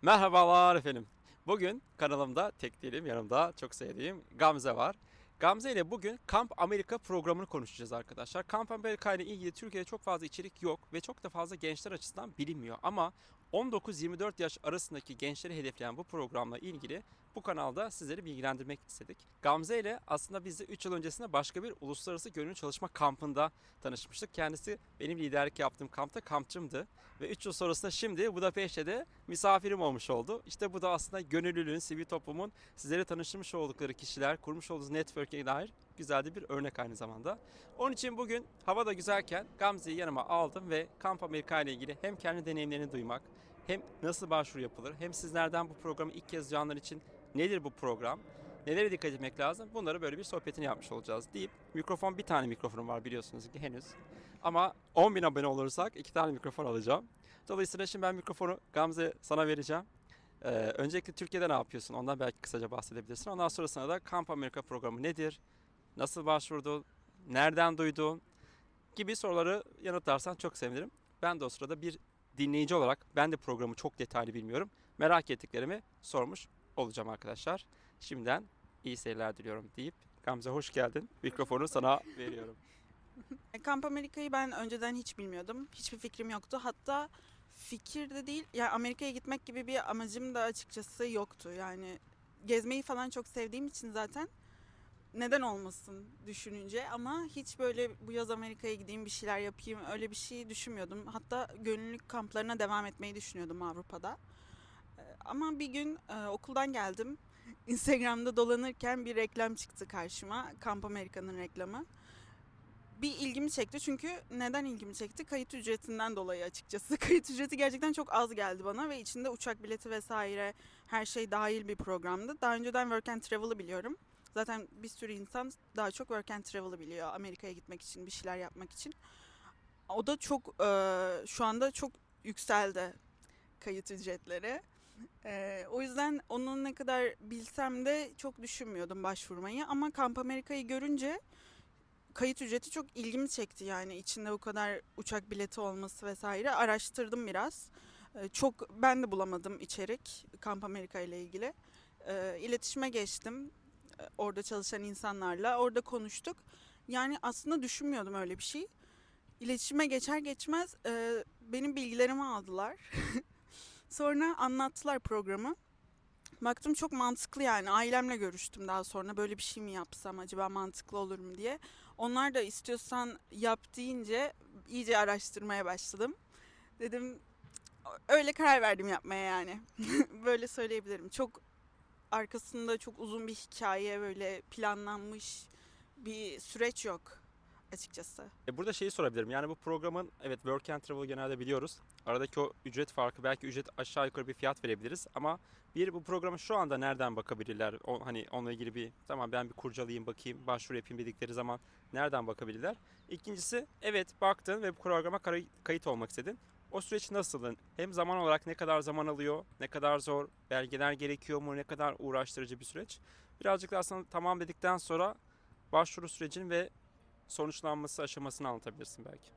Merhabalar efendim. Bugün kanalımda tek değilim, yanımda çok sevdiğim Gamze var. Gamze ile bugün Kamp Amerika programını konuşacağız arkadaşlar. Kamp Amerika ile ilgili Türkiye'de çok fazla içerik yok ve çok da fazla gençler açısından bilinmiyor. Ama 19-24 yaş arasındaki gençleri hedefleyen bu programla ilgili bu kanalda sizleri bilgilendirmek istedik. Gamze ile aslında biz de 3 yıl öncesinde başka bir uluslararası gönüllü çalışma kampında tanışmıştık. Kendisi benim liderlik yaptığım kampta kampçımdı. Ve 3 yıl sonrasında şimdi Budapeşte de misafirim olmuş oldu. İşte bu da aslında gönüllülüğün, sivil toplumun sizlere tanıştırmış oldukları kişiler, kurmuş olduğunuz network'e dair güzel de bir örnek aynı zamanda. Onun için bugün hava da güzelken Gamze'yi yanıma aldım ve Kamp Amerika ile ilgili hem kendi deneyimlerini duymak, hem nasıl başvuru yapılır, hem sizlerden bu programı ilk kez duyanlar için nedir bu program, nelere dikkat etmek lazım, bunları böyle bir sohbetini yapmış olacağız deyip bir tane mikrofonum var biliyorsunuz ki henüz. Ama 10.000 abone olursak 2 tane mikrofon alacağım. Dolayısıyla şimdi ben mikrofonu Gamze sana vereceğim. Öncelikle Türkiye'de ne yapıyorsun? Ondan belki kısaca bahsedebilirsin. Ondan sonrasında da Kamp Amerika programı nedir? Nasıl başvurdun? Nereden duydun? Gibi soruları yanıtlarsan çok sevinirim. Ben de o sırada bir dinleyici olarak ben de programı çok detaylı bilmiyorum. Merak ettiklerimi sormuş olacağım arkadaşlar. Şimdiden iyi seyirler diliyorum deyip Gamze hoş geldin. Mikrofonu sana veriyorum. Kamp Amerika'yı ben önceden hiç bilmiyordum. Hiçbir fikrim yoktu. Hatta fikir de değil, yani Amerika'ya gitmek gibi bir amacım da açıkçası yoktu. Yani gezmeyi falan çok sevdiğim için zaten neden olmasın düşününce, ama hiç böyle bu yaz Amerika'ya gideyim bir şeyler yapayım öyle bir şey düşünmüyordum. Hatta gönüllülük kamplarına devam etmeyi düşünüyordum Avrupa'da. Ama bir gün okuldan geldim. Instagram'da dolanırken bir reklam çıktı karşıma. Kamp Amerika'nın reklamı. Bir ilgimi çekti, çünkü neden ilgimi çekti? Kayıt ücretinden dolayı açıkçası. Kayıt ücreti gerçekten çok az geldi bana ve içinde uçak bileti vesaire her şey dahil bir programdı. Daha önceden Work and Travel'ı biliyorum. Zaten bir sürü insan daha çok Work and Travel'ı biliyor Amerika'ya gitmek için, bir şeyler yapmak için. O da çok şu anda çok yükseldi kayıt ücretleri. O yüzden onu ne kadar bilsem de çok düşünmüyordum başvurmayı. Ama Kamp Amerika'yı görünce kayıt ücreti çok ilgimi çekti, yani içinde bu kadar uçak bileti olması vesaire. Araştırdım biraz. Çok ben de bulamadım içerik Kamp Amerika ile ilgili. İletişime geçtim orada çalışan insanlarla. Orada konuştuk. Yani aslında düşünmüyordum öyle bir şey. İletişime geçer geçmez benim bilgilerimi aldılar. Sonra anlattılar programı. Baktım çok mantıklı, yani ailemle görüştüm daha sonra, böyle bir şey mi yapsam acaba mantıklı olur mu diye. Onlar da istiyorsan yap deyince iyice araştırmaya başladım. Dedim öyle karar verdim yapmaya yani. Böyle söyleyebilirim. Çok arkasında çok uzun bir hikaye, böyle planlanmış bir süreç yok açıkçası. Burada şeyi sorabilirim. Yani bu programın evet Work and Travel genelde biliyoruz. Aradaki o ücret farkı belki ücret aşağı yukarı bir fiyat verebiliriz ama bir bu programa şu anda nereden bakabilirler? Hani onunla ilgili bir tamam ben bir kurcalayayım bakayım başvuru yapayım dedikleri zaman nereden bakabilirler? İkincisi evet baktın ve bu programa kayıt olmak istedin. O süreç nasıl? Hem zaman olarak ne kadar zaman alıyor, ne kadar zor, belgeler gerekiyor mu, ne kadar uğraştırıcı bir süreç. Birazcık da aslında tamam dedikten sonra başvuru sürecini ve sonuçlanması aşamasını anlatabilirsin belki.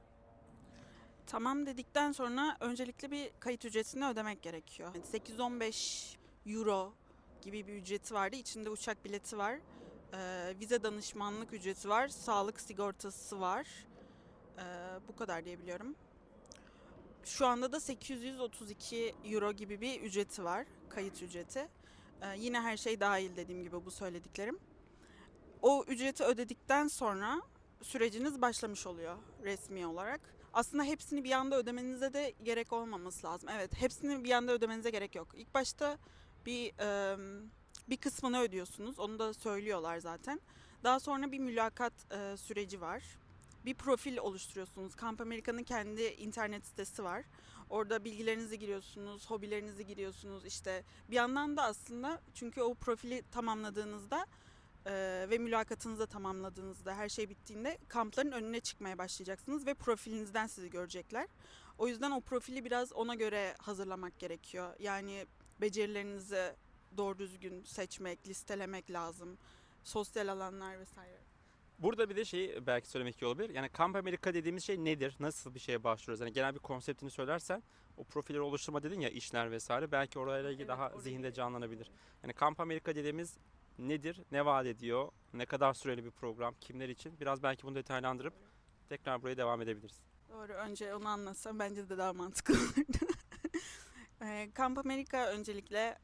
Tamam dedikten sonra öncelikle bir kayıt ücretini ödemek gerekiyor. 815 euro gibi bir ücreti vardı. İçinde uçak bileti var. Vize danışmanlık ücreti var. Sağlık sigortası var. Bu kadar diyebiliyorum. Şu anda da 832 euro gibi bir ücreti var. Kayıt ücreti. Yine her şey dahil, dediğim gibi bu söylediklerim. O ücreti ödedikten sonra süreciniz başlamış oluyor resmi olarak. Aslında hepsini bir anda ödemenize de gerek olmaması lazım. Evet, hepsini bir anda ödemenize gerek yok. İlk başta bir bir kısmını ödüyorsunuz. Onu da söylüyorlar zaten. Daha sonra bir mülakat süreci var. Bir profil oluşturuyorsunuz. Kamp Amerika'nın kendi internet sitesi var. Orada bilgilerinizi giriyorsunuz, hobilerinizi giriyorsunuz. İşte bir yandan da aslında, çünkü o profili tamamladığınızda ve mülakatınızı da tamamladığınızda, her şey bittiğinde kampların önüne çıkmaya başlayacaksınız ve profilinizden sizi görecekler. O yüzden o profili biraz ona göre hazırlamak gerekiyor. Yani becerilerinizi doğru düzgün seçmek, listelemek lazım. Sosyal alanlar vesaire. Burada bir de şeyi belki söylemek iyi olabilir. Yani Kamp Amerika dediğimiz şey nedir? Nasıl bir şeye başlıyoruz? Yani genel bir konseptini söylersen o profilleri oluşturma dedin ya işler vesaire belki orayla ilgili Evet, daha orayı zihinde canlanabilir. Yani Kamp Amerika dediğimiz nedir? Ne vaat ediyor? Ne kadar süreli bir program? Kimler için? Biraz belki bunu detaylandırıp tekrar buraya devam edebiliriz. Doğru, önce onu anlatsam bence de daha mantıklı olurdu. Kamp Amerika öncelikle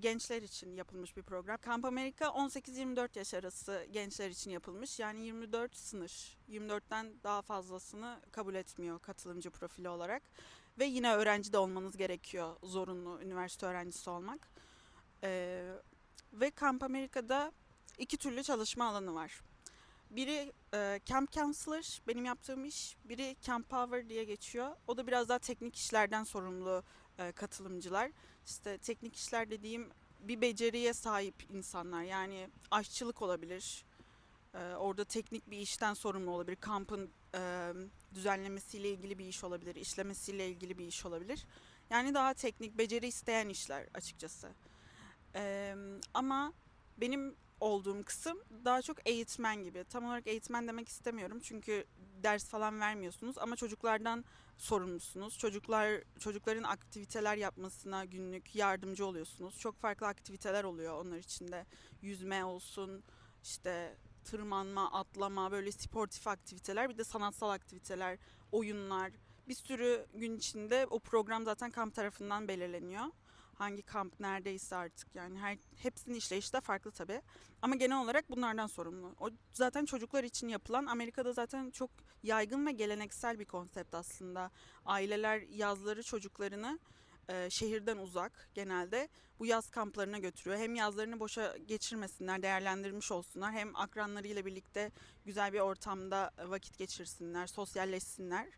gençler için yapılmış bir program. Kamp Amerika 18-24 yaş arası gençler için yapılmış. Yani 24 sınır. 24'ten daha fazlasını kabul etmiyor katılımcı profili olarak. Ve yine öğrenci de olmanız gerekiyor, zorunlu üniversite öğrencisi olmak. Ve Kamp Amerika'da iki türlü çalışma alanı var. Biri Camp Counselor, benim yaptığım iş. Biri Camp Power diye geçiyor. O da biraz daha teknik işlerden sorumlu katılımcılar. İşte teknik işler dediğim bir beceriye sahip insanlar. Yani aşçılık olabilir. Orada teknik bir işten sorumlu olabilir. Kampın düzenlemesiyle ilgili bir iş olabilir. İşlemesiyle ilgili bir iş olabilir. Yani daha teknik, beceri isteyen işler açıkçası. Ama benim olduğum kısım daha çok eğitmen gibi. Tam olarak eğitmen demek istemiyorum çünkü ders falan vermiyorsunuz ama çocuklardan sorumlusunuz. Çocukların aktiviteler yapmasına günlük yardımcı oluyorsunuz. Çok farklı aktiviteler oluyor onlar içinde. Yüzme olsun, işte tırmanma, atlama, böyle sportif aktiviteler, bir de sanatsal aktiviteler, oyunlar. Bir sürü gün içinde o program zaten kamp tarafından belirleniyor. Hangi kamp neredeyse artık, yani hepsinin işleyişi de farklı tabii. Ama genel olarak bunlardan sorumlu. O zaten çocuklar için yapılan, Amerika'da zaten çok yaygın ve geleneksel bir konsept aslında. Aileler yazları çocuklarını şehirden uzak genelde bu yaz kamplarına götürüyor. Hem yazlarını boşa geçirmesinler, değerlendirmiş olsunlar. Hem akranlarıyla birlikte güzel bir ortamda vakit geçirsinler, sosyalleşsinler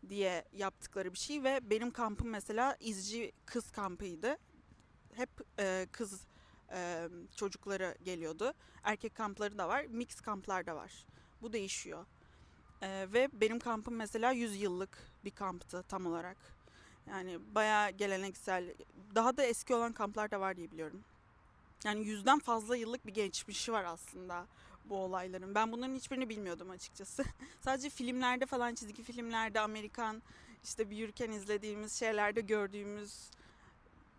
diye yaptıkları bir şey. Ve benim kampım mesela izci kız kampıydı. Hep kız çocukları geliyordu. Erkek kampları da var, mix kamplar da var. Bu değişiyor. Ve benim kampım mesela 100 yıllık bir kamptı tam olarak. Yani bayağı geleneksel. Daha da eski olan kamplar da var diye biliyorum. Yani 100'den fazla yıllık bir geçmişi var aslında bu olayların. Ben bunların hiçbirini bilmiyordum açıkçası. Sadece filmlerde falan, çizgi filmlerde, Amerikan işte büyürken izlediğimiz şeylerde gördüğümüz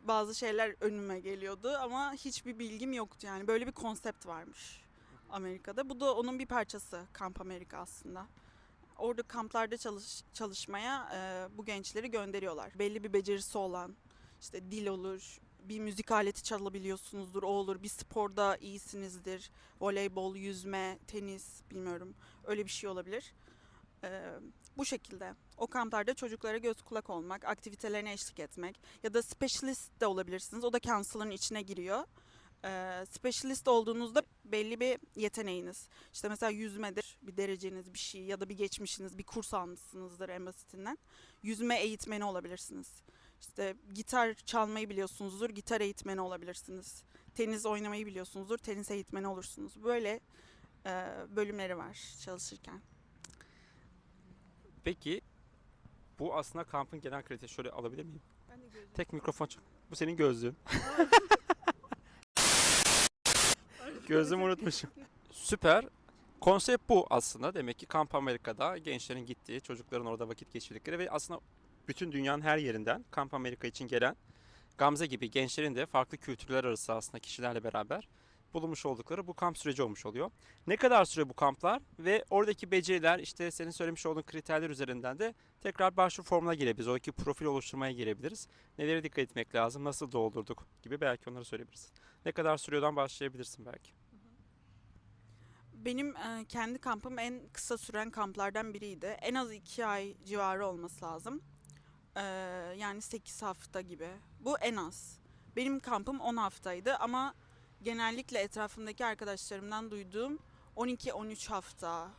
bazı şeyler önüme geliyordu ama hiçbir bilgim yoktu, yani böyle bir konsept varmış Amerika'da. Bu da onun bir parçası, Kamp Amerika aslında. Orada kamplarda çalışmaya bu gençleri gönderiyorlar. Belli bir becerisi olan, işte dil olur, bir müzik aleti çalabiliyorsunuzdur, o olur. Bir sporda iyisinizdir. Voleybol, yüzme, tenis, bilmiyorum. Öyle bir şey olabilir. Bu şekilde. O kamplarda çocuklara göz kulak olmak, aktivitelerine eşlik etmek ya da specialist de olabilirsiniz. O da counselor'ın içine giriyor. Specialist olduğunuzda belli bir yeteneğiniz. İşte mesela yüzmedir, bir dereceniz, bir şey ya da bir geçmişiniz, bir kurs almışsınızdır en basitinden. Yüzme eğitmeni olabilirsiniz. İşte gitar çalmayı biliyorsunuzdur, gitar eğitmeni olabilirsiniz. Tenis oynamayı biliyorsunuzdur, tenis eğitmeni olursunuz. Böyle bölümleri var çalışırken. Peki bu aslında kampın genel kalitesi, şöyle alabilir miyim? Ben de gözlüğümü Tek mikrofon. çıkartayım. Bu senin gözlüğün. Gözümü unutmuşum. Süper. Konsept bu aslında. Demek ki Kamp Amerika'da gençlerin gittiği, çocukların orada vakit geçirdikleri ve aslında bütün dünyanın her yerinden Kamp Amerika için gelen Gamze gibi gençlerin de farklı kültürler arası aslında kişilerle beraber bulunmuş oldukları bu kamp süreci olmuş oluyor. Ne kadar süre bu kamplar ve oradaki beceriler, işte senin söylemiş olduğun kriterler üzerinden de tekrar başvuru formuna girebiliriz. Oradaki profil oluşturmaya girebiliriz. Nelere dikkat etmek lazım, nasıl doldurduk gibi belki onları söyleyebiliriz. Ne kadar sürüyordan başlayabilirsin belki. Benim kendi kampım en kısa süren kamplardan biriydi. En az 2 ay civarı olması lazım. Ee, Yani 8 hafta gibi. Bu en az. Benim kampım 10 haftaydı ama genellikle etrafımdaki arkadaşlarımdan duyduğum 12-13 hafta.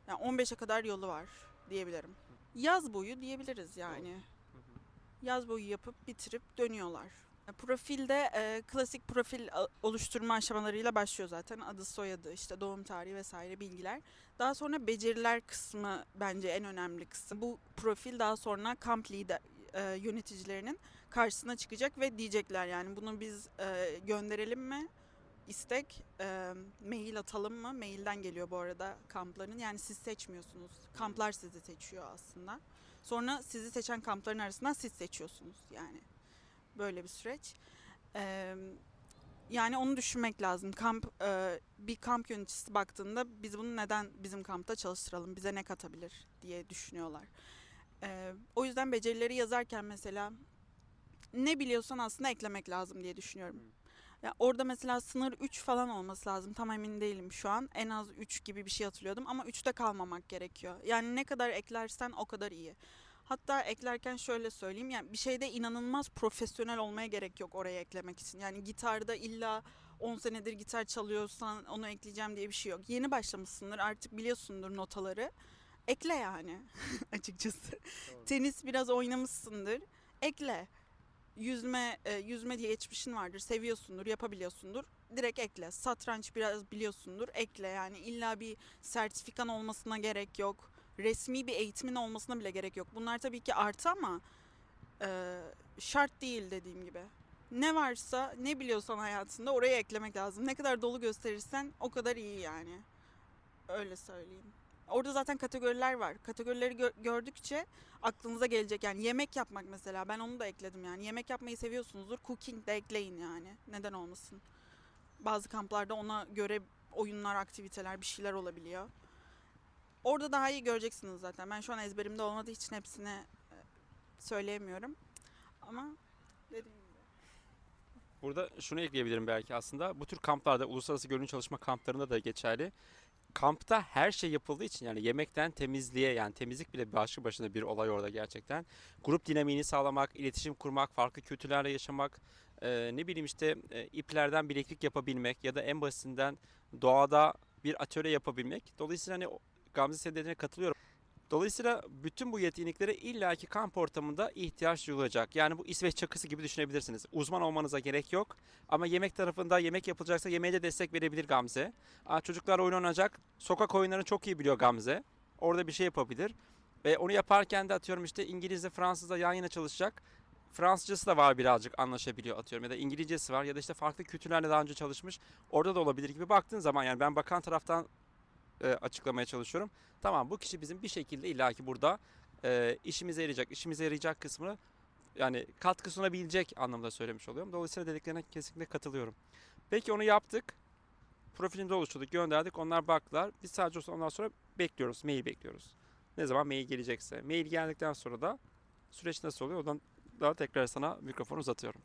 Yani 15'e kadar yolu var diyebilirim. Yaz boyu diyebiliriz yani. Yaz boyu yapıp bitirip dönüyorlar. Profilde klasik profil oluşturma aşamalarıyla başlıyor zaten. Adı, soyadı, işte doğum tarihi vesaire bilgiler. Daha sonra beceriler kısmı bence en önemli kısım. Bu profil daha sonra kamp lider yöneticilerinin karşısına çıkacak ve diyecekler yani bunu biz gönderelim mi istek mail atalım mı? Mailden geliyor bu arada kampların. Yani siz seçmiyorsunuz. Kamplar sizi seçiyor aslında. Sonra sizi seçen kampların arasından siz seçiyorsunuz yani. Böyle bir süreç. Eee, Yani onu düşünmek lazım. Bir kamp yöneticisi baktığında biz bunu neden bizim kampta çalıştıralım, bize ne katabilir diye düşünüyorlar. O yüzden becerileri yazarken mesela ne biliyorsan aslında eklemek lazım diye düşünüyorum. Ya orada mesela sınır 3 falan olması lazım. Tam emin değilim şu an. En az 3 gibi bir şey hatırlıyordum ama 3'te kalmamak gerekiyor. Yani ne kadar eklersen o kadar iyi. Hatta eklerken şöyle söyleyeyim, yani bir şeyde inanılmaz profesyonel olmaya gerek yok oraya eklemek için. Yani gitarda illa 10 senedir gitar çalıyorsan onu ekleyeceğim diye bir şey yok. Yeni başlamışsındır, artık biliyorsundur notaları. Ekle yani açıkçası. Doğru. Tenis biraz oynamışsındır. Ekle. Yüzme diye geçmişin vardır, seviyorsundur, yapabiliyorsundur. Direkt ekle. Satranç biraz biliyorsundur, ekle. Yani illa bir sertifikan olmasına gerek yok. Resmi bir eğitimin olmasına bile gerek yok. Bunlar tabii ki artı ama e, şart değil dediğim gibi. Ne varsa, ne biliyorsan hayatında oraya eklemek lazım. Ne kadar dolu gösterirsen o kadar iyi yani. Öyle söyleyeyim. Orada zaten kategoriler var. Kategorileri gördükçe aklınıza gelecek. Yani yemek yapmak mesela. Ben onu da ekledim yani. Yemek yapmayı seviyorsunuzdur. Cooking de ekleyin yani. Neden olmasın? Bazı kamplarda ona göre oyunlar, aktiviteler, bir şeyler olabiliyor. Orada daha iyi göreceksiniz zaten. Ben şu an ezberimde olmadığı için hepsini söyleyemiyorum. Ama dediğim gibi. Burada şunu ekleyebilirim belki aslında. Bu tür kamplarda, uluslararası gönüllü çalışma kamplarında da geçerli. Kampta her şey yapıldığı için yani yemekten temizliğe, yani temizlik bile başlı başına bir olay orada gerçekten. Grup dinamiğini sağlamak, iletişim kurmak, farklı kültürlerle yaşamak, ne bileyim işte iplerden bileklik yapabilmek ya da en basitinden doğada bir atölye yapabilmek. Dolayısıyla hani Gamze senin dediğine katılıyorum. Dolayısıyla bütün bu yeteneklere illaki kamp ortamında ihtiyaç duyulacak. Yani bu İsveç çakısı gibi düşünebilirsiniz. Uzman olmanıza gerek yok. Ama yemek tarafında yemek yapılacaksa yemeğe de destek verebilir Gamze. Çocuklar oyun oynayacak. Sokak oyunlarını çok iyi biliyor Gamze. Orada bir şey yapabilir. Ve onu yaparken de atıyorum işte İngilizce, Fransızca yan yana çalışacak. Fransızcası da var, birazcık anlaşabiliyor atıyorum, ya da İngilizcesi var ya da işte farklı kültürlerle daha önce çalışmış. Orada da olabilir gibi baktığın zaman, yani ben bakan taraftan açıklamaya çalışıyorum. Tamam, bu kişi bizim bir şekilde illaki burada işimize yarayacak. İşimize yarayacak kısmını yani katkı sunabilecek anlamda söylemiş oluyorum. Dolayısıyla dediklerine kesinlikle katılıyorum. Peki onu yaptık. Profilimizi oluşturduk, gönderdik. Onlar baktılar. Biz sadece ondan sonra bekliyoruz. Mail bekliyoruz. Ne zaman mail gelecekse. Mail geldikten sonra da süreç nasıl oluyor? Oradan daha tekrar sana mikrofonu uzatıyorum.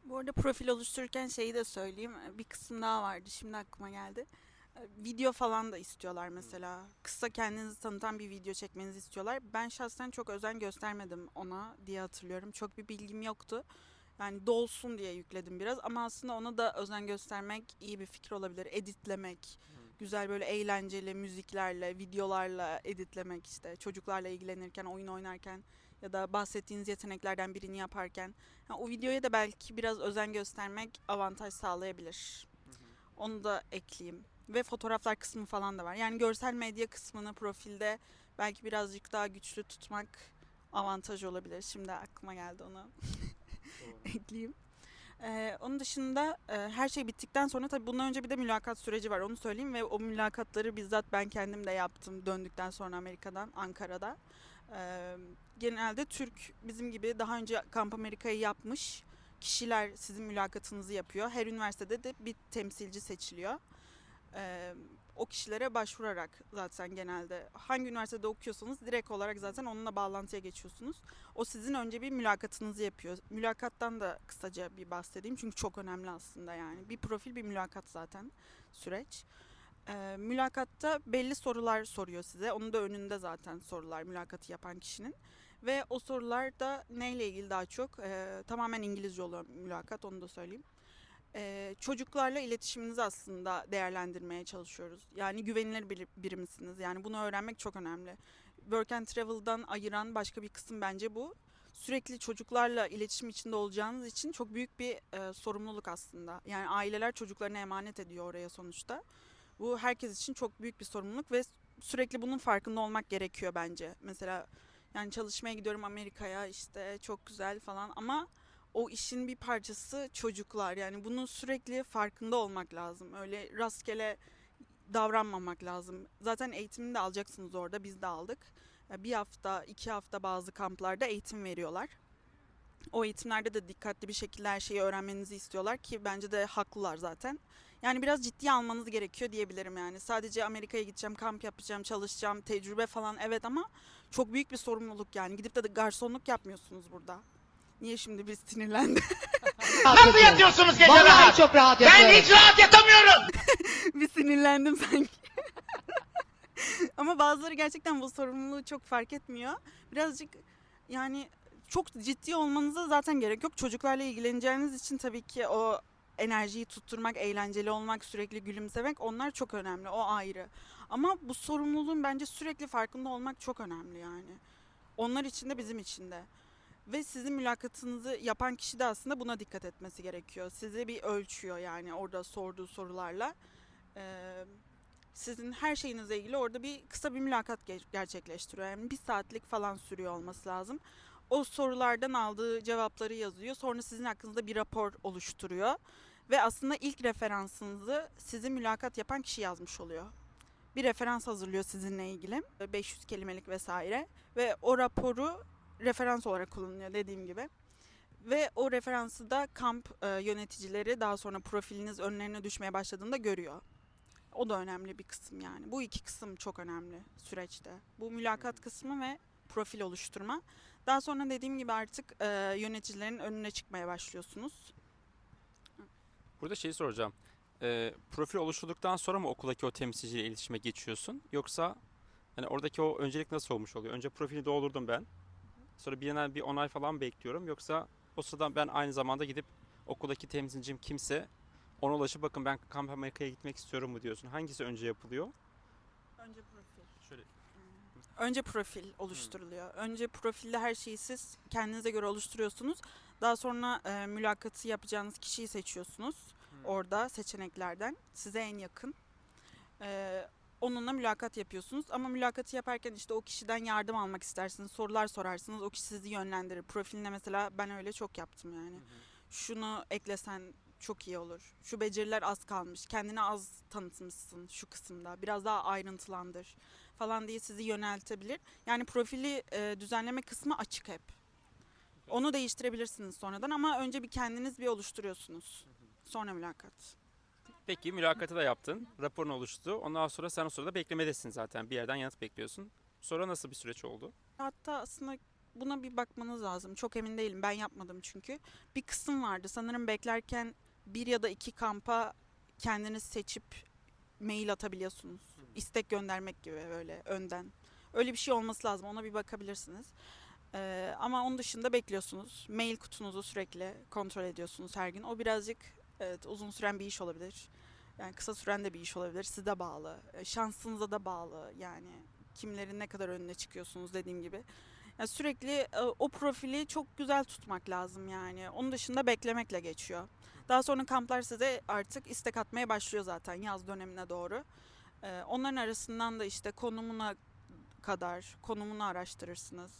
Bu arada profil oluştururken şeyi de söyleyeyim. Bir kısım daha vardı. Şimdi aklıma geldi. Video falan da istiyorlar mesela. Kısa kendinizi tanıtan bir video çekmenizi istiyorlar. Ben şahsen çok özen göstermedim ona diye hatırlıyorum. Çok bir bilgim yoktu. Yani dolsun diye yükledim biraz ama aslında ona da özen göstermek iyi bir fikir olabilir. Editlemek, güzel böyle eğlenceli müziklerle, videolarla editlemek, işte çocuklarla ilgilenirken, oyun oynarken ya da bahsettiğiniz yeteneklerden birini yaparken. Ha, o videoya da belki biraz özen göstermek avantaj sağlayabilir. Onu da ekleyeyim. Ve fotoğraflar kısmı falan da var. Yani görsel medya kısmını profilde belki birazcık daha güçlü tutmak avantaj olabilir. Şimdi aklıma geldi, onu ekleyeyim. Onun dışında her şey bittikten sonra tabii bundan önce bir de mülakat süreci var, onu söyleyeyim, ve o mülakatları bizzat ben kendim de yaptım döndükten sonra Amerika'dan, Ankara'da. Ee, Genelde Türk, bizim gibi daha önce Kamp Amerika'yı yapmış kişiler sizin mülakatınızı yapıyor. Her üniversitede de bir temsilci seçiliyor. Ee, O kişilere başvurarak zaten genelde hangi üniversitede okuyorsanız direkt olarak zaten onunla bağlantıya geçiyorsunuz. O sizin önce bir mülakatınızı yapıyor. Mülakattan da kısaca bir bahsedeyim çünkü çok önemli aslında yani. Bir profil, bir mülakat zaten süreç. Mülakatta belli sorular soruyor size. Onun da önünde zaten sorular mülakatı yapan kişinin. Ve o sorular da neyle ilgili daha çok? Tamamen İngilizce oluyor mülakat, onu da söyleyeyim. Çocuklarla iletişiminizi aslında değerlendirmeye çalışıyoruz. Yani güvenilir biri misiniz? Yani bunu öğrenmek çok önemli. Work and Travel'dan ayıran başka bir kısım bence bu. Sürekli çocuklarla iletişim içinde olacağınız için çok büyük bir sorumluluk aslında. Yani aileler çocuklarına emanet ediyor oraya sonuçta. Bu herkes için çok büyük bir sorumluluk ve sürekli bunun farkında olmak gerekiyor bence. Mesela yani çalışmaya gidiyorum Amerika'ya, işte çok güzel falan ama o işin bir parçası çocuklar. Yani bunun sürekli farkında olmak lazım. Öyle rastgele davranmamak lazım. Zaten eğitimini de alacaksınız orada. Biz de aldık. Bir hafta, 2 hafta bazı kamplarda eğitim veriyorlar. O eğitimlerde de dikkatli bir şekilde her şeyi öğrenmenizi istiyorlar ki bence de haklılar zaten. Yani biraz ciddiye almanız gerekiyor diyebilirim yani. Sadece Amerika'ya gideceğim, kamp yapacağım, çalışacağım, tecrübe falan evet ama çok büyük bir sorumluluk yani. Gidip de garsonluk yapmıyorsunuz burada. Niye şimdi bir sinirlendi? Nasıl yatıyorsunuz gece Vallahi rahat? çok rahat Ben yatıyorum. hiç rahat yatamıyorum. Bir sinirlendim sanki. Ama bazıları gerçekten bu sorumluluğu çok fark etmiyor. Birazcık yani çok ciddi olmanıza zaten gerek yok. Çocuklarla ilgileneceğiniz için tabii ki o enerjiyi tutturmak, eğlenceli olmak, sürekli gülümsemek onlar çok önemli. O ayrı. Ama bu sorumluluğun bence sürekli farkında olmak çok önemli yani. Onlar için de bizim için de. Ve sizin mülakatınızı yapan kişi de aslında buna dikkat etmesi gerekiyor. Sizi bir ölçüyor yani orada sorduğu sorularla. Sizin her şeyinizle ilgili orada kısa bir mülakat gerçekleştiriyor. Yani 1 saatlik falan sürüyor olması lazım. O sorulardan aldığı cevapları yazıyor. Sonra sizin hakkınızda bir rapor oluşturuyor. Ve aslında ilk referansınızı sizin mülakat yapan kişi yazmış oluyor. Bir referans hazırlıyor sizinle ilgili. 500 kelimelik vesaire. Ve o raporu referans olarak kullanılıyor dediğim gibi. Ve o referansı da kamp yöneticileri daha sonra profiliniz önlerine düşmeye başladığında görüyor. O da önemli bir kısım yani. Bu 2 kısım çok önemli süreçte. Bu mülakat kısmı ve profil oluşturma. Daha sonra dediğim gibi artık yöneticilerin önüne çıkmaya başlıyorsunuz. Burada şeyi soracağım. Profil oluşturduktan sonra mı okuldaki o temsilciyle iletişime geçiyorsun? Yoksa hani oradaki o öncelik nasıl olmuş oluyor? Önce profili doldurdum ben. Sonra bir onay falan bekliyorum. Yoksa o sırada ben aynı zamanda gidip okuldaki temsilcim kimse ona ulaşıp bakın ben Kamp Amerika'ya gitmek istiyorum mu diyorsun. Hangisi önce yapılıyor? Önce profil. Şöyle. Önce profil oluşturuluyor. Önce profilde her şeyi siz kendinize göre oluşturuyorsunuz. Daha sonra mülakatı yapacağınız kişiyi seçiyorsunuz. Orada seçeneklerden size en yakın. Onunla mülakat yapıyorsunuz. Ama mülakatı yaparken işte o kişiden yardım almak istersiniz. Sorular sorarsınız. O kişi sizi yönlendirir. Profiline mesela ben öyle çok yaptım yani. Şunu eklesen çok iyi olur. Şu beceriler az kalmış. Kendini az tanıtmışsın şu kısımda. Biraz daha ayrıntılandır falan diye sizi yöneltebilir. Yani profili düzenleme kısmı açık hep. Onu değiştirebilirsiniz sonradan ama önce kendiniz bir oluşturuyorsunuz. Sonra mülakat. Peki mülakatı da yaptın. Raporun oluştu. Ondan sonra sen o sırada beklemedesin zaten. Bir yerden yanıt bekliyorsun. Sonra nasıl bir süreç oldu? Hatta aslında buna bir bakmanız lazım. Çok emin değilim. Ben yapmadım çünkü. Bir kısım vardı. Sanırım beklerken 1 ya da 2 kampa kendiniz seçip mail atabiliyorsunuz. İstek göndermek gibi böyle önden. Öyle bir şey olması lazım. Ona bir bakabilirsiniz. Ama onun dışında bekliyorsunuz. Mail kutunuzu sürekli kontrol ediyorsunuz her gün. O birazcık evet, uzun süren bir iş olabilir. Yani kısa süren de bir iş olabilir. Size bağlı. Şansınıza da bağlı. Yani kimlerin ne kadar önüne çıkıyorsunuz dediğim gibi. Yani sürekli o profili çok güzel tutmak lazım yani. Onun dışında beklemekle geçiyor. Daha sonra kamplar size artık istek atmaya başlıyor zaten yaz dönemine doğru. Onların arasından da işte konumunu araştırırsınız.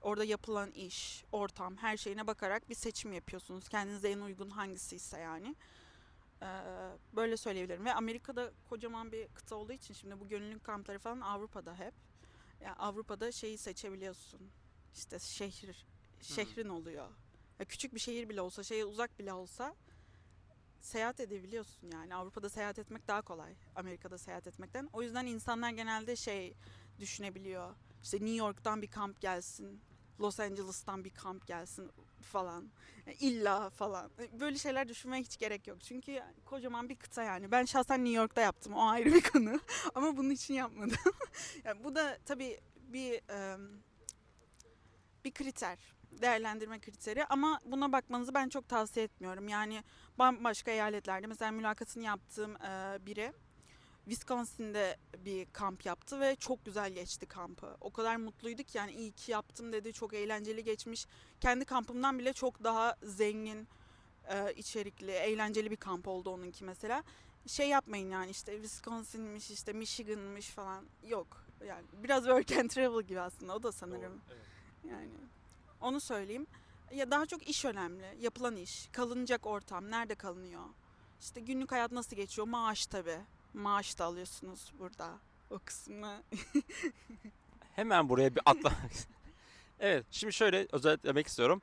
Orada yapılan iş, ortam, her şeyine bakarak bir seçim yapıyorsunuz. Kendinize en uygun hangisi ise yani. Böyle söyleyebilirim. Ve Amerika'da kocaman bir kıta olduğu için şimdi bu gönüllülük kampları falan Avrupa'da hep. Yani Avrupa'da şeyi seçebiliyorsun. İşte şehrin oluyor. Ya küçük bir şehir bile olsa, şeye uzak bile olsa seyahat edebiliyorsun yani. Avrupa'da seyahat etmek daha kolay Amerika'da seyahat etmekten. O yüzden insanlar genelde düşünebiliyor. İşte New York'tan bir kamp gelsin, Los Angeles'tan bir kamp gelsin falan. İlla falan. Böyle şeyler düşünmeye hiç gerek yok. Çünkü yani kocaman bir kıta yani. Ben şahsen New York'ta yaptım. O ayrı bir konu. Ama bunun için yapmadım. Yani bu da tabii bir kriter. Değerlendirme kriteri ama buna bakmanızı ben çok tavsiye etmiyorum. Yani bambaşka eyaletlerde mesela mülakatını yaptığım biri Wisconsin'de bir kamp yaptı ve çok güzel geçti kampı. O kadar mutluydu ki yani iyi ki yaptım dedi. Çok eğlenceli geçmiş. Kendi kampımdan bile çok daha zengin, içerikli, eğlenceli bir kamp oldu onunki mesela. Şey yapmayın yani işte Wisconsin'miş işte Michigan'mış falan yok. Yani biraz work and travel gibi aslında o da sanırım. Doğru, evet. Yani onu söyleyeyim. Ya daha çok iş önemli. Yapılan iş, kalınacak ortam, nerede kalınıyor? İşte günlük hayat nasıl geçiyor? Maaş tabii. Maaş da alıyorsunuz burada. O kısmı. Hemen buraya bir atla. Evet, şimdi şöyle özetlemek istiyorum.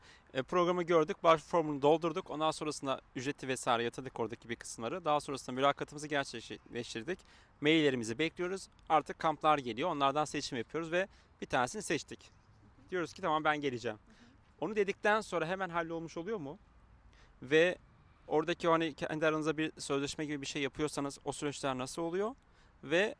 Programı gördük, başvuru formunu doldurduk. Ondan sonrasında ücreti vesaire yatırdık oradaki bir kısımları. Daha sonrasında mülakatımızı gerçekleştirdik. Maillerimizi bekliyoruz. Artık kamplar geliyor. Onlardan seçim yapıyoruz ve bir tanesini seçtik. Diyoruz ki tamam ben geleceğim. Onu dedikten sonra hemen hallolmuş oluyor mu? Ve oradaki hani kendi aranızda bir sözleşme gibi bir şey yapıyorsanız o süreçler nasıl oluyor? Ve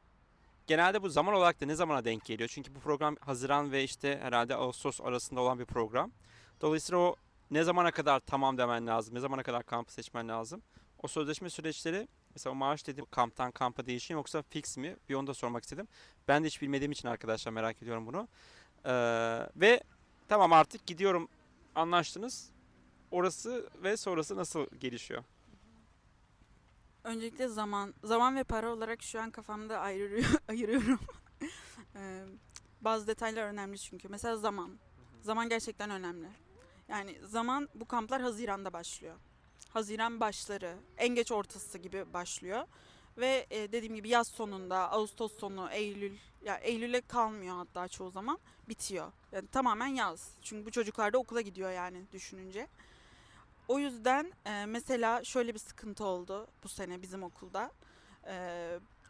genelde bu zaman olarak da ne zamana denk geliyor? Çünkü bu program Haziran ve işte herhalde Ağustos arasında olan bir program. Dolayısıyla o ne zamana kadar tamam demen lazım? Ne zamana kadar kampı seçmen lazım? O sözleşme süreçleri mesela o maaş dediğim kamptan kampa değişiyor yoksa fix mi? Bir onu da sormak istedim. Ben de hiç bilmediğim için arkadaşlar merak ediyorum bunu. Ve tamam artık gidiyorum anlaştınız. Orası ve sonrası nasıl gelişiyor? Öncelikle zaman ve para olarak şu an kafamda ayırıyorum. Eee, Bazı detaylar önemli çünkü. Mesela zaman. Zaman gerçekten önemli. Yani zaman, bu kamplar Haziran'da başlıyor. Haziran başları, en geç ortası gibi başlıyor. Ve dediğim gibi yaz sonunda, Ağustos sonu, Eylül, ya Eylül'e kalmıyor hatta çoğu zaman bitiyor. Yani tamamen yaz. Çünkü bu çocuklar da okula gidiyor yani düşününce. O yüzden mesela şöyle bir sıkıntı oldu bu sene bizim okulda.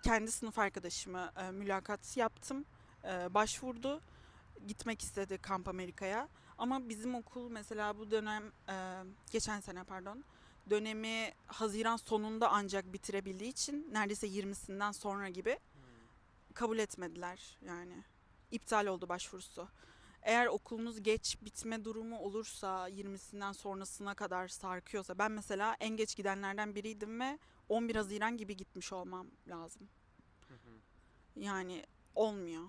Kendi sınıf arkadaşımı mülakat yaptım. Başvurdu. Gitmek istedi Kamp Amerika'ya. Ama bizim okul mesela bu dönem, geçen sene pardon, dönemi Haziran sonunda ancak bitirebildiği için neredeyse 20'sinden sonra gibi kabul etmediler yani. İptal oldu başvurusu. Eğer okulunuz geç bitme durumu olursa 20'sinden sonrasına kadar sarkıyorsa, ben mesela en geç gidenlerden biriydim ve 11 Haziran gibi gitmiş olmam lazım. Yani olmuyor.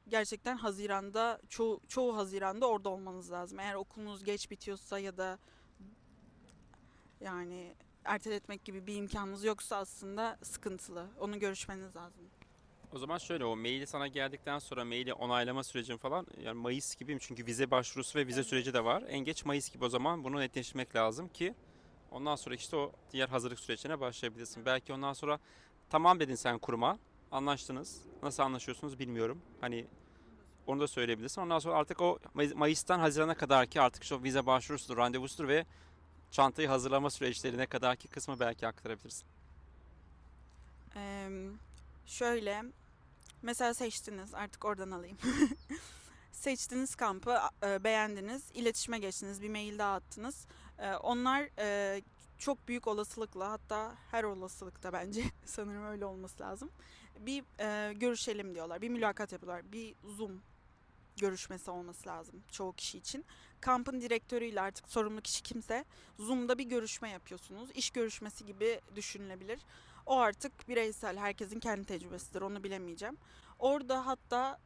Gerçekten Haziran'da çoğu Haziran'da orada olmanız lazım. Eğer okulunuz geç bitiyorsa ya da yani erteletmek gibi bir imkanınız yoksa aslında sıkıntılı. Onu görüşmeniz lazım. O zaman şöyle o maili sana geldikten sonra maili onaylama sürecin falan yani Mayıs gibi çünkü vize başvurusu ve vize Evet. süreci de var. En geç Mayıs gibi o zaman bunu netleştirmek lazım ki ondan sonra işte o diğer hazırlık sürecine başlayabilirsin. Belki ondan sonra tamam dedin sen kuruma anlaştınız. Nasıl anlaşıyorsunuz bilmiyorum. Hani onu da söyleyebilirsin. Ondan sonra artık o Mayıs'tan Haziran'a kadar ki artık işte o vize başvurusudur, randevusudur ve çantayı hazırlama süreçlerine kadarki kısmı belki aktarabilirsin. Eee, Şöyle, mesela seçtiniz, artık oradan alayım. Seçtiniz kampı, beğendiniz, iletişime geçtiniz, bir mail daha attınız. Onlar çok büyük olasılıkla, hatta her olasılıkta bence sanırım öyle olması lazım. Bir görüşelim diyorlar, bir mülakat yapıyorlar, bir Zoom görüşmesi olması lazım çoğu kişi için. Kampın direktörüyle, artık sorumlu kişi kimse, Zoom'da bir görüşme yapıyorsunuz. İş görüşmesi gibi düşünülebilir. O artık bireysel, herkesin kendi tecrübesidir, onu bilemeyeceğim. Orada hatta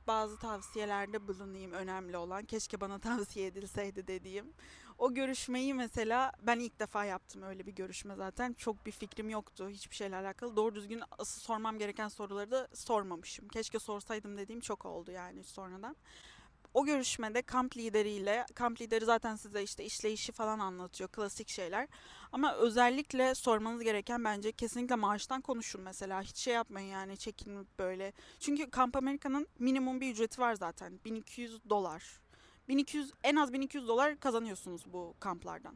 bazı tavsiyelerde bulunayım, önemli olan. Keşke bana tavsiye edilseydi dediğim. O görüşmeyi mesela ben ilk defa yaptım, öyle bir görüşme zaten. Çok bir fikrim yoktu hiçbir şeyle alakalı. Doğru düzgün asıl sormam gereken soruları da sormamışım. Keşke sorsaydım dediğim çok oldu yani sonradan. O görüşmede kamp lideri zaten size işte işleyişi falan anlatıyor, klasik şeyler. Ama özellikle sormanız gereken, bence kesinlikle maaştan konuşun mesela. Hiç şey yapmayın yani, çekinip böyle. Çünkü Kamp Amerika'nın minimum bir ücreti var zaten. 1200 dolar. 1200, en az 1200 dolar kazanıyorsunuz bu kamplardan.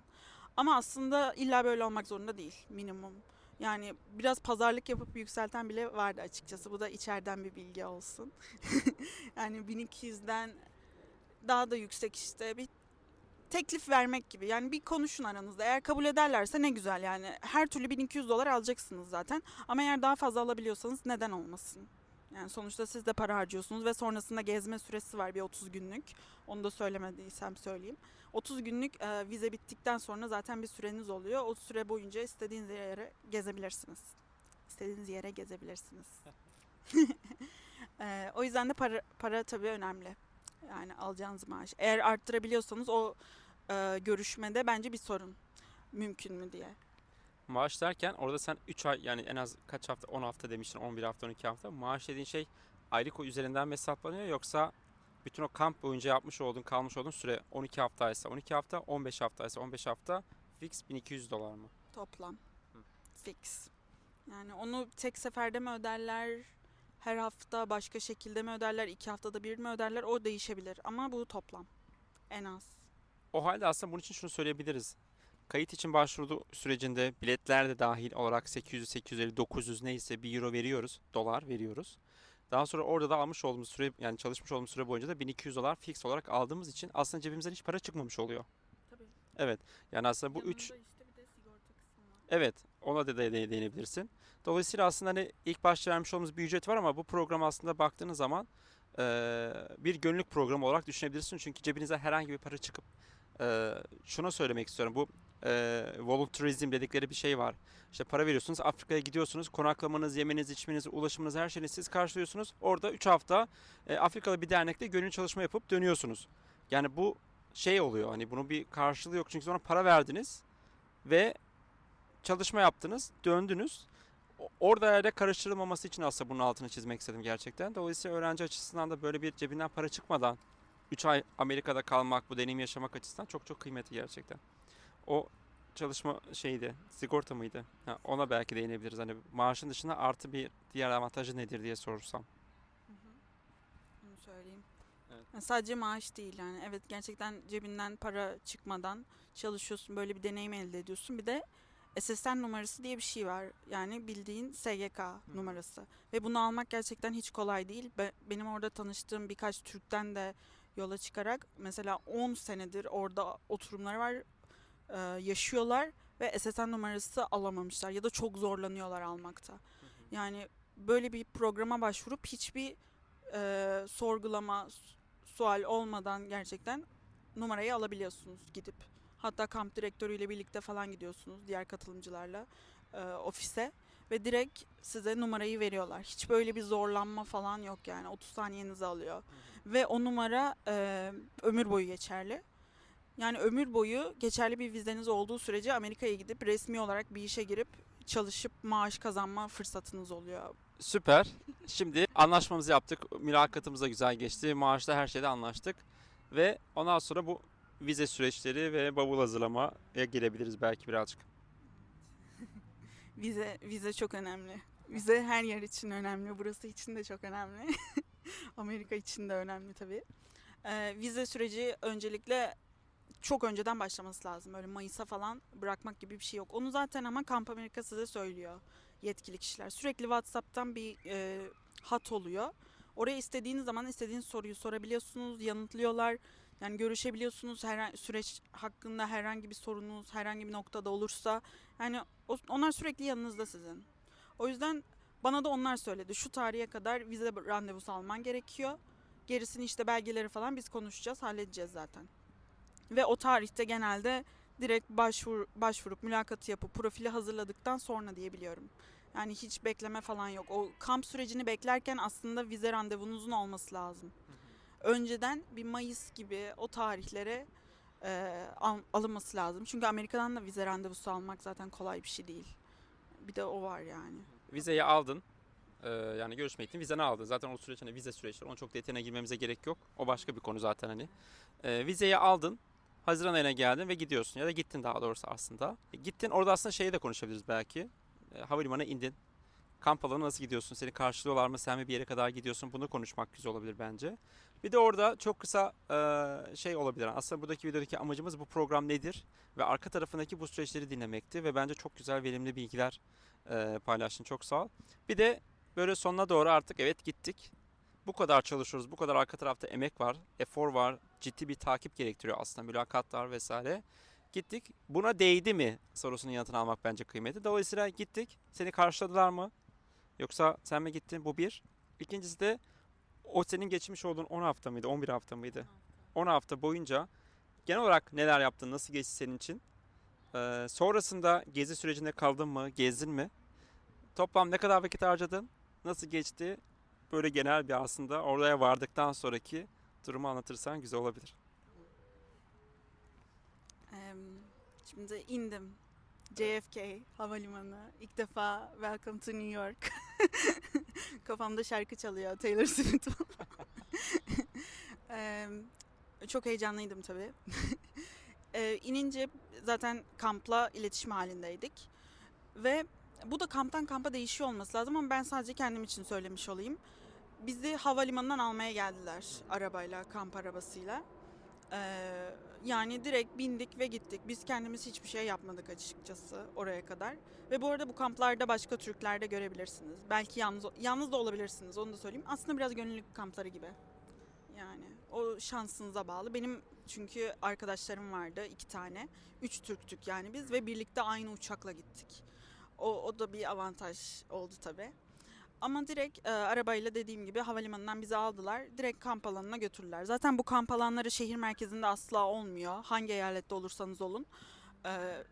Ama aslında illa böyle olmak zorunda değil, minimum. Yani biraz pazarlık yapıp yükselten bile vardı açıkçası. Bu da içeriden bir bilgi olsun. Yani 1200'den daha da yüksek işte bir teklif vermek gibi. Yani bir konuşun aranızda. Eğer kabul ederlerse ne güzel yani. Her türlü 1200 dolar alacaksınız zaten. Ama eğer daha fazla alabiliyorsanız neden olmasın? Yani sonuçta siz de para harcıyorsunuz ve sonrasında gezme süresi var, bir 30 günlük. Onu da söylemediysem söyleyeyim. 30 günlük vize bittikten sonra zaten bir süreniz oluyor. O süre boyunca istediğiniz yere gezebilirsiniz. İstediğiniz yere gezebilirsiniz. O yüzden de para tabii önemli. Yani alacağınız maaş. Eğer arttırabiliyorsanız o görüşmede bence bir sorun. Mümkün mü diye. Maaş derken orada sen 3 ay yani en az kaç hafta 10 hafta demiştin 11 hafta 12 hafta maaş dediğin şey aylık o üzerinden mi hesaplanıyor yoksa bütün o kamp boyunca yapmış olduğun, kalmış olduğun süre 12 haftaysa 12 hafta, 15 haftaysa 15 hafta fix $1200 mı? Toplam. Hı. Fix. Yani onu tek seferde mi öderler? Her hafta başka şekilde mi öderler? 2 haftada bir mi öderler? O değişebilir. Ama bu toplam. En az. O halde aslında bunun için şunu söyleyebiliriz. Kayıt için başvuru sürecinde biletler de dahil olarak 800, 850, 900 neyse 1 euro veriyoruz, dolar veriyoruz. Daha sonra orada da almış olduğumuz süre, yani çalışmış olduğumuz süre boyunca da $1200 fix olarak aldığımız için aslında cebimizden hiç para çıkmamış oluyor. Tabii. Evet. Yani aslında bu 3 Yanında işte bir de sigorta kısmı var. evet, ona da değinebilirsin. Dolayısıyla aslında hani ilk başta vermiş olduğumuz bir ücret var ama bu program aslında baktığınız zaman bir gönüllülük programı olarak düşünebilirsin. Çünkü cebinize herhangi bir para çıkıp şuna söylemek istiyorum. Bu volunteerism dedikleri bir şey var. İşte para veriyorsunuz, Afrika'ya gidiyorsunuz, konaklamanız, yemeniz, içmeniz, ulaşımınız, her şeyini siz karşılıyorsunuz. Orada 3 hafta Afrikalı bir dernekte gönüllü çalışma yapıp dönüyorsunuz. Yani bu şey oluyor, hani bunun bir karşılığı yok çünkü sonra para verdiniz ve çalışma yaptınız, döndünüz. Orada yerde karıştırılmaması için aslında bunun altını çizmek istedim gerçekten. Dolayısıyla öğrenci açısından da böyle bir cebinden para çıkmadan 3 ay Amerika'da kalmak, bu deneyimi yaşamak açısından çok çok kıymetli gerçekten. O çalışma şeydi, sigorta mıydı? Ha, ona belki değinebiliriz. Hani maaşın dışında artı bir diğer avantajı nedir diye sorursam. Hı hı. Bunu söyleyeyim. Evet. Yani sadece maaş değil yani. Evet, gerçekten cebinden para çıkmadan çalışıyorsun. Böyle bir deneyim elde ediyorsun. Bir de SSN numarası diye bir şey var. Yani bildiğin SGK numarası. Ve bunu almak gerçekten hiç kolay değil. Benim orada tanıştığım birkaç Türk'ten de yola çıkarak mesela 10 senedir orada oturumları var, yaşıyorlar ve SSN numarası alamamışlar ya da çok zorlanıyorlar almakta. Yani böyle bir programa başvurup hiçbir sorgulama, sual olmadan gerçekten numarayı alabiliyorsunuz gidip. Hatta kamp direktörüyle birlikte falan gidiyorsunuz diğer katılımcılarla ofise ve direkt size numarayı veriyorlar. Hiç böyle bir zorlanma falan yok yani. 30 saniyenizi alıyor. Ve o numara ömür boyu geçerli. Yani ömür boyu geçerli bir vizeniz olduğu sürece Amerika'ya gidip resmi olarak bir işe girip çalışıp maaş kazanma fırsatınız oluyor. Süper. Şimdi anlaşmamızı yaptık. Mülakatımız da güzel geçti. Maaşta her şeyde anlaştık. Ve ondan sonra bu vize süreçleri ve bavul hazırlamaya gelebiliriz belki birazcık. Vize çok önemli. Vize her yer için önemli. Burası için de çok önemli. Amerika için de önemli tabii. Vize süreci öncelikle çok önceden başlaması lazım. Öyle Mayıs'a falan bırakmak gibi bir şey yok. Onu zaten ama Kamp Amerika size söylüyor yetkili kişiler. Sürekli WhatsApp'tan bir hat oluyor. Oraya istediğiniz zaman istediğiniz soruyu sorabiliyorsunuz, yanıtlıyorlar. Yani görüşebiliyorsunuz süreç hakkında herhangi bir sorunuz herhangi bir noktada olursa. Yani onlar sürekli yanınızda sizin. O yüzden bana da onlar söyledi. Şu tarihe kadar vize randevusu alman gerekiyor. Gerisini işte belgeleri falan biz konuşacağız, halledeceğiz zaten. Ve o tarihte genelde direkt başvurup mülakatı yapıp profili hazırladıktan sonra diyebiliyorum. Yani hiç bekleme falan yok. O kamp sürecini beklerken aslında vize randevunuzun olması lazım. Önceden bir Mayıs gibi o tarihlere alınması lazım. Çünkü Amerika'dan da vize randevusu almak zaten kolay bir şey değil. Bir de o var yani. Vizeyi aldın. Yani görüşme gittin, vizeni aldın. Zaten o süreç hani vize süreçleri. Onun çok detayına girmemize gerek yok. O başka bir konu zaten hani. Vizeyi aldın. Haziran ayına geldin ve gidiyorsun. Ya da gittin daha doğrusu aslında. Gittin, orada aslında şeyi de konuşabiliriz belki. Havalimanına indin. Kamp alanına nasıl gidiyorsun? Seni karşılıyorlar mı? Sen mi bir yere kadar gidiyorsun? Bunu konuşmak güzel olabilir bence. Bir de orada çok kısa şey olabilir. Aslında buradaki videodaki amacımız bu program nedir? Ve arka tarafındaki bu süreçleri dinlemekti. Ve bence çok güzel, verimli bilgiler paylaştın. Çok sağ ol. Bir de böyle sonuna doğru artık evet gittik. Bu kadar çalışıyoruz. Bu kadar arka tarafta emek var. Efor var. Ciddi bir takip gerektiriyor aslında. Mülakatlar vesaire. Gittik. Buna değdi mi sorusunun yanıtını almak bence kıymetli. Dolayısıyla gittik. Seni karşıladılar mı? Yoksa sen mi gittin? Bu bir. İkincisi de o senin geçmiş olduğun 10 hafta mıydı? 11 hafta mıydı? 10 hafta boyunca genel olarak neler yaptın? Nasıl geçti senin için? Sonrasında gezi sürecinde kaldın mı? Gezdin mi? Toplam ne kadar vakit harcadın? Nasıl geçti? Böyle genel bir aslında oraya vardıktan sonraki durumu anlatırsan güzel olabilir. Şimdi indim. JFK havalimanı. İlk defa Welcome to New York. Kafamda şarkı çalıyor Taylor Swift. Ee, Çok heyecanlıydım tabii. İnince zaten kampla iletişim halindeydik. Ve bu da kamptan kampa değişiyor olması lazım ama ben sadece kendim için söylemiş olayım. Bizi havalimanından almaya geldiler arabayla, kamp arabasıyla. Yani direkt bindik ve gittik. Biz kendimiz hiçbir şey yapmadık açıkçası oraya kadar. Ve bu arada bu kamplarda başka Türkler de görebilirsiniz. Belki yalnız da olabilirsiniz, onu da söyleyeyim. Aslında biraz gönüllülük kampları gibi. Yani o şansınıza bağlı. Benim çünkü arkadaşlarım vardı 2 tane. 3 Türktük yani biz ve birlikte aynı uçakla gittik. O da bir avantaj oldu tabii. Ama direkt arabayla dediğim gibi havalimanından bizi aldılar. Direkt kamp alanına götürdüler. Zaten bu kamp alanları şehir merkezinde asla olmuyor. Hangi eyalette olursanız olun.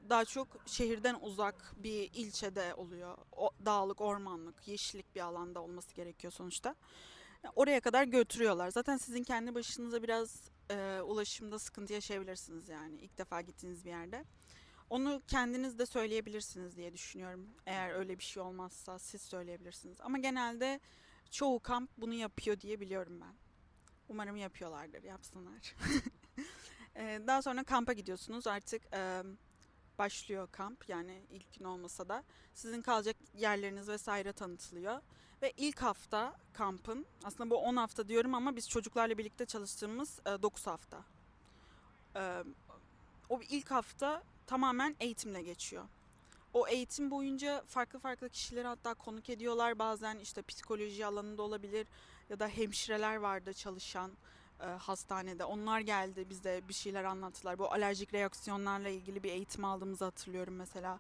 Daha çok şehirden uzak bir ilçede oluyor. Dağlık, ormanlık, yeşillik bir alanda olması gerekiyor sonuçta. Oraya kadar götürüyorlar. Zaten sizin kendi başınıza biraz ulaşımda sıkıntı yaşayabilirsiniz yani ilk defa gittiğiniz bir yerde. Onu kendiniz de söyleyebilirsiniz diye düşünüyorum. Eğer öyle bir şey olmazsa siz söyleyebilirsiniz. Ama genelde çoğu kamp bunu yapıyor diye biliyorum ben. Umarım yapıyorlardır, yapsınlar. Daha sonra kampa gidiyorsunuz. Artık başlıyor kamp. Yani ilk gün olmasa da sizin kalacak yerleriniz vesaire tanıtılıyor. Ve ilk hafta kampın, aslında bu 10 hafta diyorum ama biz çocuklarla birlikte çalıştığımız 9 hafta. E, O ilk hafta tamamen eğitimle geçiyor. O eğitim boyunca farklı farklı kişileri hatta konuk ediyorlar. Bazen işte psikoloji alanında olabilir ya da hemşireler vardı çalışan hastanede. Onlar geldi bize bir şeyler anlattılar. Bu alerjik reaksiyonlarla ilgili bir eğitim aldığımızı hatırlıyorum mesela.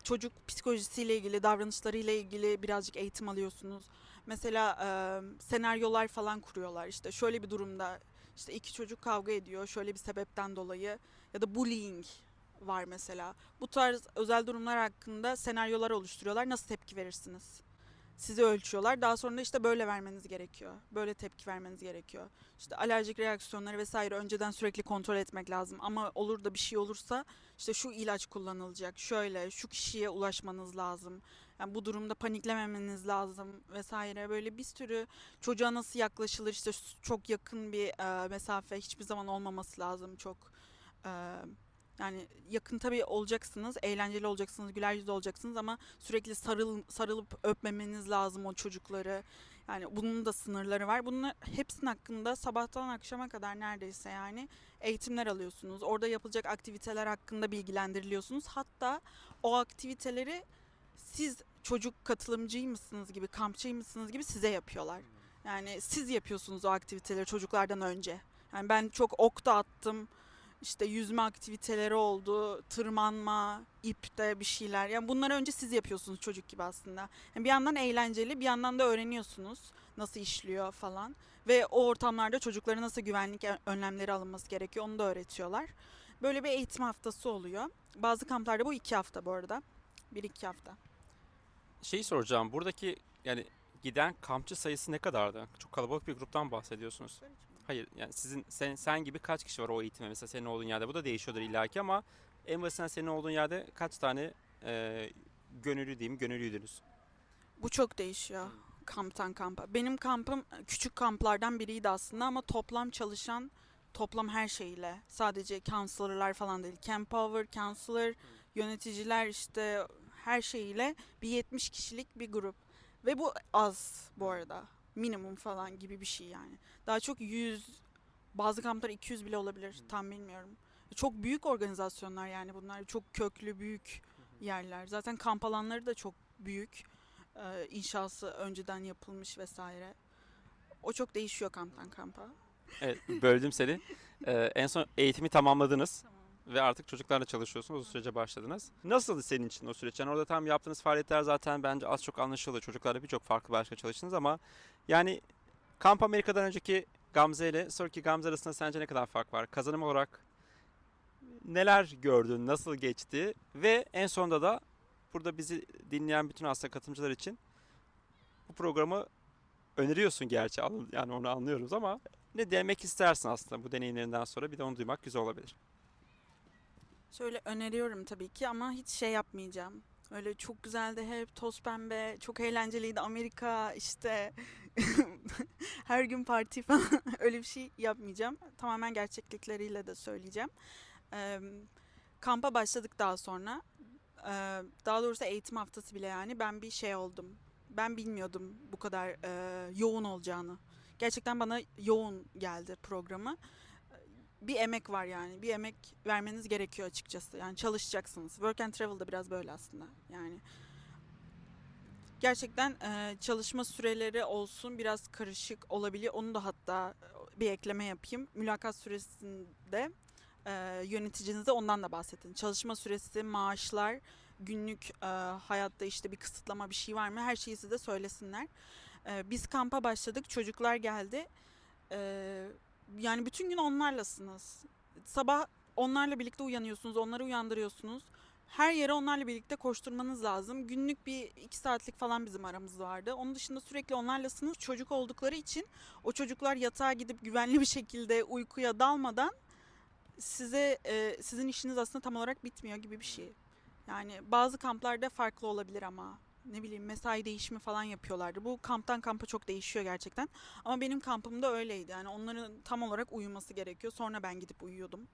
Çocuk psikolojisiyle ilgili, davranışlarıyla ilgili birazcık eğitim alıyorsunuz. Mesela senaryolar falan kuruyorlar. İşte şöyle bir durumda işte 2 çocuk kavga ediyor şöyle bir sebepten dolayı ya da bullying var mesela. Bu tarz özel durumlar hakkında senaryolar oluşturuyorlar. Nasıl tepki verirsiniz? Sizi ölçüyorlar. Daha sonra da işte böyle vermeniz gerekiyor. Böyle tepki vermeniz gerekiyor. İşte alerjik reaksiyonları vesaire önceden sürekli kontrol etmek lazım. Ama olur da bir şey olursa işte şu ilaç kullanılacak. Şöyle şu kişiye ulaşmanız lazım. Yani bu durumda paniklememeniz lazım vesaire. Böyle bir sürü çocuğa nasıl yaklaşılır işte çok yakın bir mesafe hiçbir zaman olmaması lazım. Çok e, yani yakın tabii olacaksınız, eğlenceli olacaksınız, güler yüzlü olacaksınız ama sürekli sarılıp öpmemeniz lazım o çocukları. Yani bunun da sınırları var. Bunun hepsinin hakkında sabahtan akşama kadar neredeyse yani eğitimler alıyorsunuz. Orada yapılacak aktiviteler hakkında bilgilendiriliyorsunuz. Hatta o aktiviteleri siz çocuk katılımcıymışsınız gibi, kampçıymışsınız gibi size yapıyorlar. Yani siz yapıyorsunuz o aktiviteleri çocuklardan önce. Yani ben çok ok da attım. İşte yüzme aktiviteleri oldu, tırmanma, ipte bir şeyler. Yani bunları önce siz yapıyorsunuz çocuk gibi aslında. Yani bir yandan eğlenceli, bir yandan da öğreniyorsunuz nasıl işliyor falan. Ve o ortamlarda çocuklara nasıl güvenlik önlemleri alınması gerekiyor onu da öğretiyorlar. Böyle bir eğitim haftası oluyor. Bazı kamplarda bu 2 hafta bu arada. 1-2 hafta. Şeyi soracağım. Buradaki yani giden kampçı sayısı ne kadardı? Çok kalabalık bir gruptan bahsediyorsunuz. Hayır yani sen gibi kaç kişi var o eğitime mesela senin olduğun yerde? Bu da değişiyordur illaki ama en basitinden senin olduğun yerde kaç tane gönüllü diyeyim gönüllüydünüz? Bu çok değişiyor kamptan kampa. Benim kampım küçük kamplardan biriydi aslında ama toplam çalışan toplam her şeyle sadece counselor'lar falan değil. Camp Power, counselor, yöneticiler işte her şeyiyle bir 70 kişilik bir grup. Ve bu az bu arada. Minimum falan gibi bir şey yani. Daha çok 100, bazı kamplar 200 bile olabilir. Tam bilmiyorum. Çok büyük organizasyonlar yani bunlar. Çok köklü büyük yerler. Zaten kamp alanları da çok büyük. İnşası önceden yapılmış vesaire. O çok değişiyor kamptan kampa. Evet, böldüm seni. En son eğitimi tamamladınız Tamam. ve artık çocuklarla çalışıyorsunuz. O sürece başladınız. Nasıldı senin için o süreç? Yani orada tam yaptığınız faaliyetler zaten bence az çok anlaşıldı. Çocuklarla birçok farklı başka çalıştınız ama yani Kamp Amerika'dan önceki Gamze ile sonraki Gamze arasında sence ne kadar fark var? Kazanım olarak neler gördün, nasıl geçti ve en sonunda da burada bizi dinleyen bütün aslında katılımcılar için bu programı öneriyorsun gerçi yani onu anlıyoruz ama ne demek istersin aslında bu deneyimlerinden sonra bir de onu duymak güzel olabilir. Şöyle öneriyorum tabii ki ama hiç şey yapmayacağım. Öyle çok güzeldi hep toz pembe, çok eğlenceliydi Amerika işte Her gün parti falan öyle bir şey yapmayacağım. Tamamen gerçeklikleriyle de söyleyeceğim. Kampa başladık daha sonra. Daha doğrusu eğitim haftası bile yani. Ben bir şey oldum. Ben bilmiyordum bu kadar yoğun olacağını. Gerçekten bana yoğun geldi programı. Bir emek var yani. Bir emek vermeniz gerekiyor açıkçası. Yani çalışacaksınız. Work and Travel da biraz böyle aslında. Yani gerçekten çalışma süreleri olsun biraz karışık olabiliyor. Onu da hatta bir ekleme yapayım. Mülakat süresinde yöneticinize ondan da bahsedin. Çalışma süresi, maaşlar, günlük hayatta işte bir kısıtlama bir şey var mı? Her şeyi size söylesinler. Biz kampa başladık. Çocuklar geldi. Yani bütün gün onlarlasınız. Sabah onlarla birlikte uyanıyorsunuz. Onları uyandırıyorsunuz. Her yere onlarla birlikte koşturmanız lazım. Günlük bir 2 saatlik falan bizim aramız vardı. Onun dışında sürekli onlarlasınız. Çocuk oldukları için o çocuklar yatağa gidip güvenli bir şekilde uykuya dalmadan sizin işiniz aslında tam olarak bitmiyor gibi bir şey. Yani bazı kamplarda farklı olabilir ama ne bileyim mesai değişimi falan yapıyorlardı. Bu kamptan kampa çok değişiyor gerçekten. Ama benim kampımda öyleydi. Yani onların tam olarak uyuması gerekiyor. Sonra ben gidip uyuyordum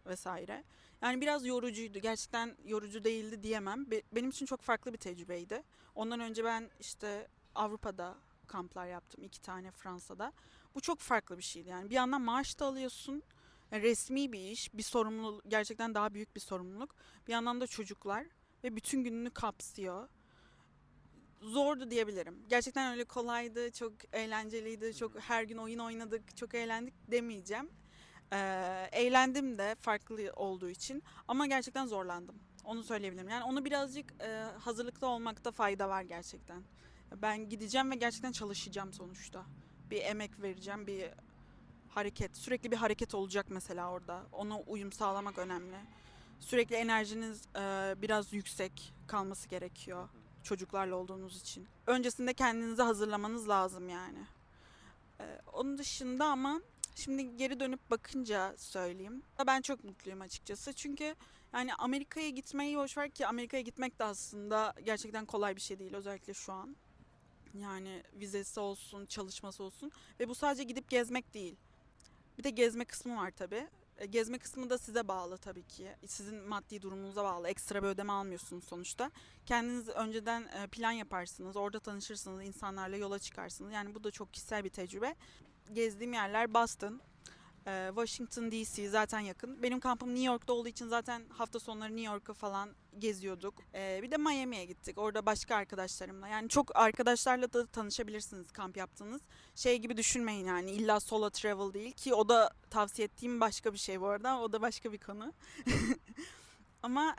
vesaire. Yani biraz yorucuydu. Gerçekten yorucu değildi diyemem. Benim için çok farklı bir tecrübeydi. Ondan önce ben işte Avrupa'da kamplar yaptım. 2 tane Fransa'da. Bu çok farklı bir şeydi. Yani bir yandan maaş da alıyorsun. Yani resmi bir iş, bir sorumluluk, gerçekten daha büyük bir sorumluluk. Bir yandan da çocuklar ve bütün gününü kapsıyor. Zordu diyebilirim. Gerçekten öyle kolaydı, çok eğlenceliydi, çok her gün oyun oynadık, çok eğlendik demeyeceğim. Eğlendim de farklı olduğu için ama gerçekten zorlandım. Onu söyleyebilirim. Yani onu birazcık hazırlıklı olmakta fayda var gerçekten. Ben gideceğim ve gerçekten çalışacağım sonuçta. Bir emek vereceğim, bir hareket. Sürekli bir hareket olacak mesela orada. Ona uyum sağlamak önemli. Sürekli enerjiniz biraz yüksek kalması gerekiyor çocuklarla olduğunuz için. Öncesinde kendinizi hazırlamanız lazım yani. Onun dışında ama şimdi geri dönüp bakınca söyleyeyim. Ben çok mutluyum açıkçası. Çünkü yani Amerika'ya gitmeyi boşver ki Amerika'ya gitmek de aslında gerçekten kolay bir şey değil özellikle şu an. Yani vizesi olsun, çalışması olsun ve bu sadece gidip gezmek değil. Bir de gezme kısmı var tabii. Gezme kısmı da size bağlı tabii ki. Sizin maddi durumunuza bağlı. Ekstra bir ödeme almıyorsunuz sonuçta. Kendiniz önceden plan yaparsınız. Orada tanışırsınız. İnsanlarla yola çıkarsınız. Yani bu da çok kişisel bir tecrübe. Gezdiğim yerler Boston, Washington DC zaten yakın. Benim kampım New York'ta olduğu için zaten hafta sonları New York'u falan geziyorduk. Bir de Miami'ye gittik. Orada başka arkadaşlarımla. Yani çok arkadaşlarla da tanışabilirsiniz kamp yaptığınız. Şey gibi düşünmeyin yani illa solo travel değil ki o da tavsiye ettiğim başka bir şey bu arada. O da başka bir konu. Ama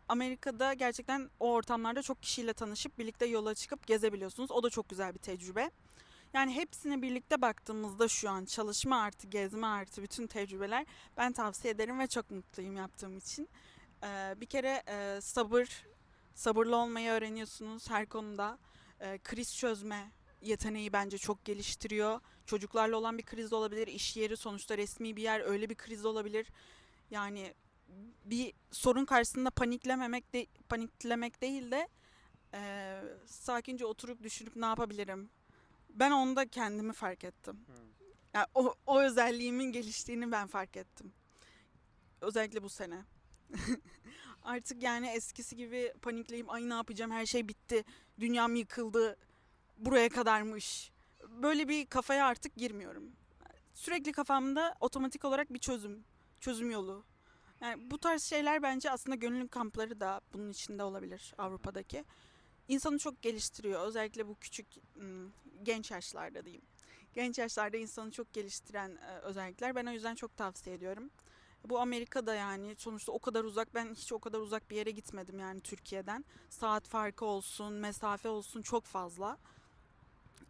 Amerika'da gerçekten o ortamlarda çok kişiyle tanışıp birlikte yola çıkıp gezebiliyorsunuz. O da çok güzel bir tecrübe. Yani hepsine birlikte baktığımızda şu an çalışma artı gezme artı bütün tecrübeler ben tavsiye ederim ve çok mutluyum yaptığım için. Bir kere sabırlı olmayı öğreniyorsunuz her konuda. Kriz çözme yeteneği bence çok geliştiriyor. Çocuklarla olan bir kriz olabilir, iş yeri sonuçta resmi bir yer öyle bir kriz olabilir. Yani bir sorun karşısında paniklemek değil de sakince oturup düşünüp ne yapabilirim? Ben onda kendimi fark ettim. Yani o özelliğimin geliştiğini ben fark ettim. Özellikle bu sene. Artık yani eskisi gibi panikleyip ay ne yapacağım her şey bitti. Dünyam yıkıldı. Buraya kadarmış. Böyle bir kafaya artık girmiyorum. Sürekli kafamda otomatik olarak bir çözüm yolu. Yani bu tarz şeyler bence aslında gönüllü kampları da bunun içinde olabilir Avrupa'daki. İnsanı çok geliştiriyor. Özellikle bu küçük genç yaşlarda diyeyim. Genç yaşlarda insanı çok geliştiren özellikler. Ben o yüzden çok tavsiye ediyorum. Bu Amerika'da yani sonuçta o kadar uzak. Ben hiç o kadar uzak bir yere gitmedim yani Türkiye'den. Saat farkı olsun, mesafe olsun çok fazla.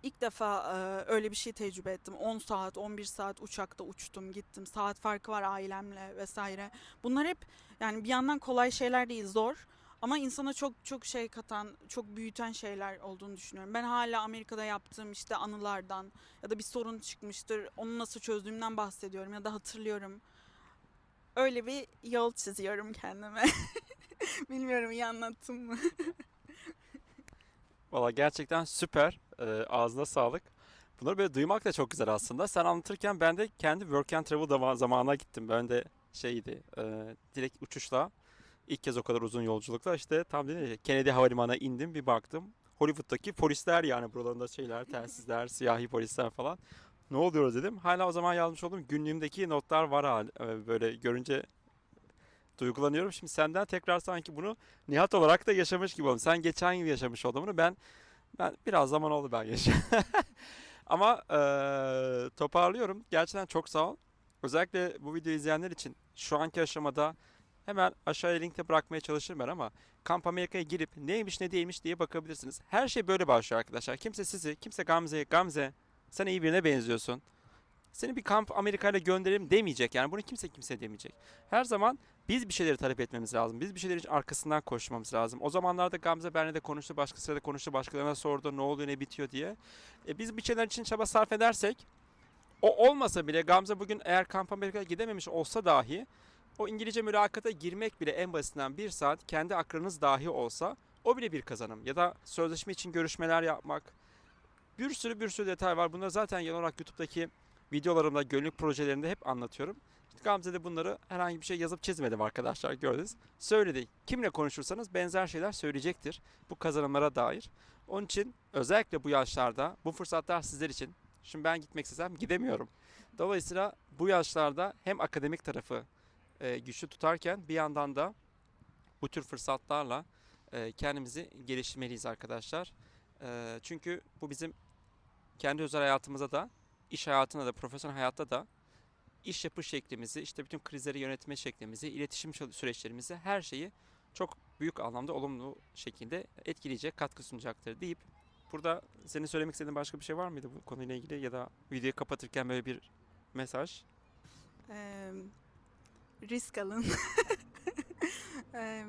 İlk defa öyle bir şey tecrübe ettim. 10 saat, 11 saat uçakta uçtum, gittim. Saat farkı var ailemle vesaire. Bunlar hep yani bir yandan kolay şeyler değil, zor. Ama insana çok çok şey katan, çok büyüten şeyler olduğunu düşünüyorum. Ben hala Amerika'da yaptığım işte anılardan ya da bir sorun çıkmıştır, onu nasıl çözdüğümden bahsediyorum ya da hatırlıyorum. Öyle bir yol çiziyorum kendime. Bilmiyorum iyi anlattım mı? Valla gerçekten süper. Ağzına sağlık. Bunları böyle duymak da çok güzel aslında. Sen anlatırken ben de kendi work and travel zamanına gittim. Ben de şeydi, direkt uçuşla ilk kez o kadar uzun yolculukla işte tam dedi Kennedy Havalimanı'na indim, bir baktım. Hollywood'daki polisler, yani buralarında şeyler, telsizler, siyahi polisler falan. Ne oluyoruz dedim. Hala o zaman yazmış olduğum günlüğümdeki notlar var böyle görünce duygulanıyorum. Şimdi senden tekrar sanki bunu Nihat olarak da yaşamış gibi oldum. Sen geçen yıl yaşamış oldun bunu. Ben biraz zaman oldu ben yaşadım. Ama toparlıyorum. Gerçekten çok sağ ol. Özellikle bu videoyu izleyenler için şu anki aşamada hemen aşağıya linkte bırakmaya çalışırım ben, ama Kamp Amerika'ya girip neymiş ne değilmiş diye bakabilirsiniz. Her şey böyle başlıyor arkadaşlar. Kimse Gamze sen iyi birine benziyorsun, seni bir Kamp Amerika ile gönderelim demeyecek. Yani bunu kimse demeyecek. Her zaman biz bir şeyleri talep etmemiz lazım. Biz bir şeylerin arkasından koşmamız lazım. O zamanlarda Gamze benimle de konuştu, başkasıyla da konuştu, başkalarına sordu ne oluyor ne bitiyor diye. Biz bir şeyler için çaba sarf edersek, o olmasa bile Gamze bugün eğer Kamp Amerika'ya gidememiş olsa dahi, o İngilizce mülakata girmek bile en basitinden 1 saat, kendi akranınız dahi olsa o bile bir kazanım. Ya da sözleşme için görüşmeler yapmak. Bir sürü detay var. Bunları zaten genel olarak YouTube'daki videolarımda, gönüllülük projelerinde hep anlatıyorum. İşte Gamze de bunları herhangi bir şey yazıp çizmedim arkadaşlar, gördünüz. Söyledi. Kimle konuşursanız benzer şeyler söyleyecektir bu kazanımlara dair. Onun için özellikle bu yaşlarda bu fırsatlar sizler için. Şimdi ben gitmek istesem gidemiyorum. Dolayısıyla bu yaşlarda hem akademik tarafı güçlü tutarken bir yandan da bu tür fırsatlarla kendimizi geliştirmeliyiz arkadaşlar. Çünkü bu bizim kendi özel hayatımıza da, iş hayatına da, profesyonel hayatta da iş yapış şeklimizi, işte bütün krizleri yönetme şeklimizi, iletişim süreçlerimizi, her şeyi çok büyük anlamda olumlu şekilde etkileyecek, katkı sunacaktır deyip, burada senin söylemek istediğin başka bir şey var mıydı bu konuyla ilgili, ya da videoyu kapatırken böyle bir mesaj? Eee, risk alın. Eee,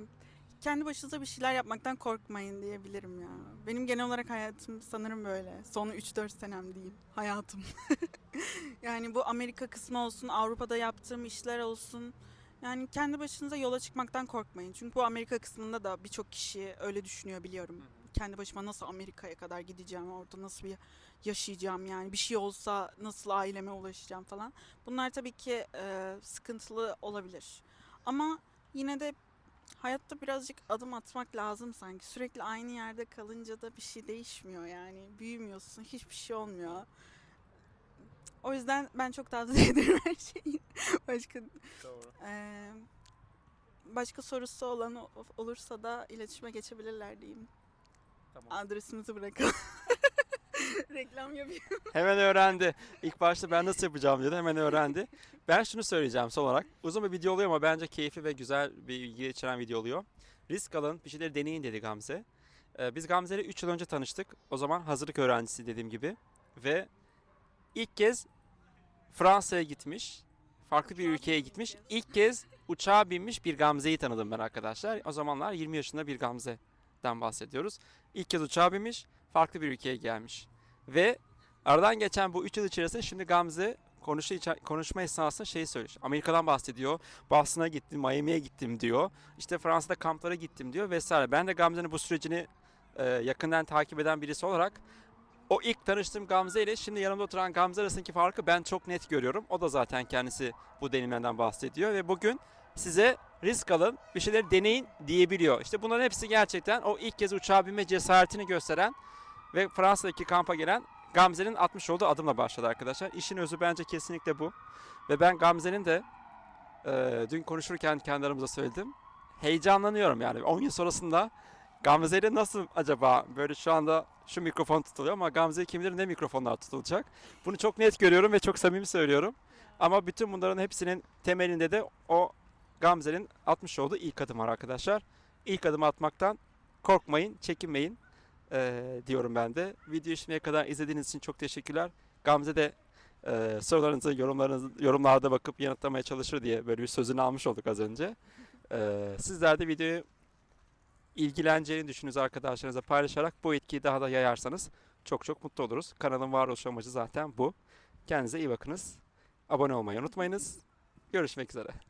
kendi başınıza bir şeyler yapmaktan korkmayın diyebilirim ya. Benim genel olarak hayatım sanırım böyle. Son 3-4 senem diyeyim. Hayatım. Yani bu Amerika kısmı olsun, Avrupa'da yaptığım işler olsun. Yani kendi başınıza yola çıkmaktan korkmayın. Çünkü bu Amerika kısmında da birçok kişi öyle düşünüyor biliyorum. Kendi başıma nasıl Amerika'ya kadar gideceğim, orada nasıl bir yaşayacağım, yani bir şey olsa nasıl aileme ulaşacağım falan. Bunlar tabii ki sıkıntılı olabilir. Ama yine de hayatta birazcık adım atmak lazım sanki. Sürekli aynı yerde kalınca da bir şey değişmiyor yani. Büyümüyorsun, hiçbir şey olmuyor. O yüzden ben çok tavsiye ederim her şeyi. Başka Doğru. başka sorusu olan olursa da iletişime geçebilirler diyeyim. Tamam. Adresimizi bırakalım. Reklam yapayım. Hemen öğrendi. İlk başta ben nasıl yapacağım diyordu, hemen öğrendi. Ben şunu söyleyeceğim son olarak. Uzun bir video oluyor ama bence keyifli ve güzel bir bilgi içeren video oluyor. Risk alın, bir şeyleri deneyin dedi Gamze. Biz Gamze ile 3 yıl önce tanıştık. O zaman hazırlık öğrencisi dediğim gibi. Ve ilk kez Fransa'ya gitmiş. Farklı bir ülkeye gitmiş. İlk kez uçağa binmiş bir Gamze'yi tanıdım ben arkadaşlar. O zamanlar 20 yaşında bir Gamze'den bahsediyoruz. İlk kez uçağa binmiş, farklı bir ülkeye gelmiş. Ve aradan geçen bu 3 yıl içerisinde şimdi Gamze konuşma esnasında şeyi söylüyor. Amerika'dan bahsediyor. Boston'a gittim, Miami'ye gittim diyor. İşte Fransa'da kamplara gittim diyor vesaire. Ben de Gamze'nin bu sürecini yakından takip eden birisi olarak o ilk tanıştığım Gamze ile şimdi yanımda oturan Gamze arasındaki farkı ben çok net görüyorum. O da zaten kendisi bu deneyimlerden bahsediyor ve bugün size risk alın, bir şeyleri deneyin diyebiliyor. İşte bunların hepsi gerçekten o ilk kez uçağa binme cesaretini gösteren ve Fransa'daki kampa gelen Gamze'nin atmış olduğu adımla başladı arkadaşlar. İşin özü bence kesinlikle bu. Ve ben Gamze'nin de dün konuşurken kendi aramızda söyledim. Heyecanlanıyorum yani 10 yıl sonrasında Gamze'yle nasıl acaba, böyle şu anda şu mikrofon tutuluyor ama Gamze kim bilir ne mikrofonlar tutulacak. Bunu çok net görüyorum ve çok samimi söylüyorum. Ama bütün bunların hepsinin temelinde de o Gamze'nin atmış olduğu ilk adım var arkadaşlar. İlk adımı atmaktan korkmayın, çekinmeyin diyorum ben de. Videoyu şimdiye kadar izlediğiniz için çok teşekkürler. Gamze de sorularınızı, yorumlarda bakıp yanıtlamaya çalışır diye böyle bir sözünü almış olduk az önce. Sizler de videoyu ilgileneceğini düşündüğünüz arkadaşlarınızla paylaşarak bu etkiyi daha da yayarsanız çok mutlu oluruz. Kanalın varoluş amacı zaten bu. Kendinize iyi bakınız. Abone olmayı unutmayınız. Görüşmek üzere.